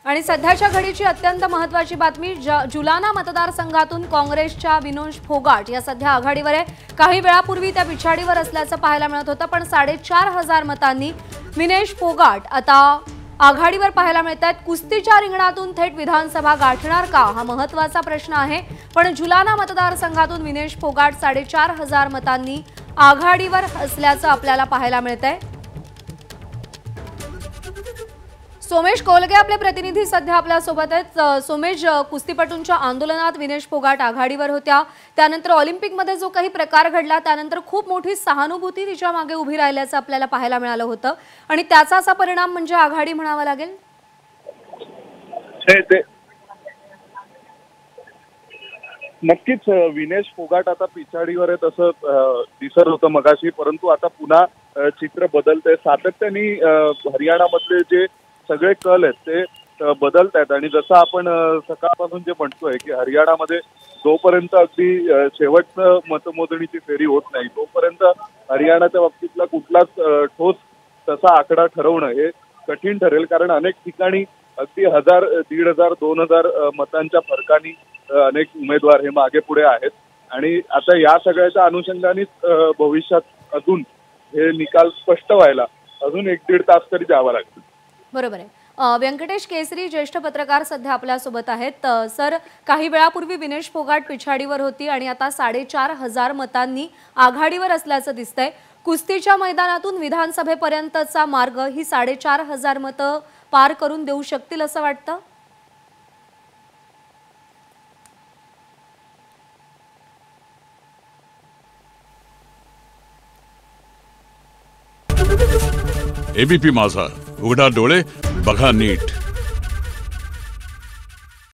आणि सध्याच्या घडीची अत्यंत महत्त्वाची बातमी, जुलाना मतदारसंघातून काँग्रेसच्या विनोद फोगाट या सध्या आघाडीवर आहे। काही वेळापूर्वी त्या पिछाडीवर असल्याचं पाहायला मिळत होतं, पण 4,500 मतांनी विनेश फोगाट आता आघाडीवर पाहायला मिळतात। कुस्तीच्या रिंगणातून थेट विधानसभा गाठणार का, हा महत्त्वाचा प्रश्न आहे। पण जुलाना मतदारसंघातून विनेश फोगाट 4,500 मतांनी आघाडीवर असल्याचं आपल्याला पाहायला मिळतंय। सोमेश कोलगे आपले प्रतिनिधी सध्या आपल्या सोबत आहेत। सोमेश, कुस्तीपटूंच्या आंदोलनात विनेश फोगाट आघाडीवर होत्या, त्यानंतर ऑलिम्पिकमध्ये जो काही प्रकार घडला त्यानंतर खूप मोठी सहानुभूती तिच्या मागे उभी राहिल्याचं आपल्याला पाहायला मिळालं होतं आणि त्याचा असा परिणाम म्हणजे आघाडी म्हणावा लागेल। नक्कीच विनेश फोगाट आता पिछाडीवर आहे तसं दिसत होतं मगाशी, परंतु आता पुन्हा चित्र बदलतंय। सातत्याने हरियाणामधले जे सगळे कल आहेत ते बदलत आहेत आणि जसं आपण सकाळपासून जे म्हणतोय की हरियाणामध्ये जोपर्यंत अगदी शेवटचं मतमोजणीची फेरी होत नाही तोपर्यंत हरियाणाच्या बाबतीतला कुठलाच ठोस तसा आकडा ठरवणं हे कठीण ठरेल, कारण अनेक ठिकाणी अगदी 1,000, 1,500, 2,000 मतांच्या फरकाने अनेक उमेदवार हे मागे पुढे आहेत आणि आता या सगळ्याच्या अनुषंगानेच भविष्यात अजून हे निकाल स्पष्ट व्हायला अजून 1-1.5 तास तरी द्यावा लागतील। बरोबर आहे। व्यंकटेश केसरी ज्येष्ठ पत्रकार सध्या आपल्या सोबत आहेत। सर, काही वेळापूर्वी विनेश फोगाट पिछाडीवर होती आणि आता 4,500 मतांनी आघाडीवर असल्याचं दिसतंय। कुस्तीच्या मैदानातून विधानसभेपर्यंतचा मार्ग ही 4,500 मतं पार करून देऊ शकतील असं वाटतं? एबीपी माझा, उघडा डोळे बघा नीट।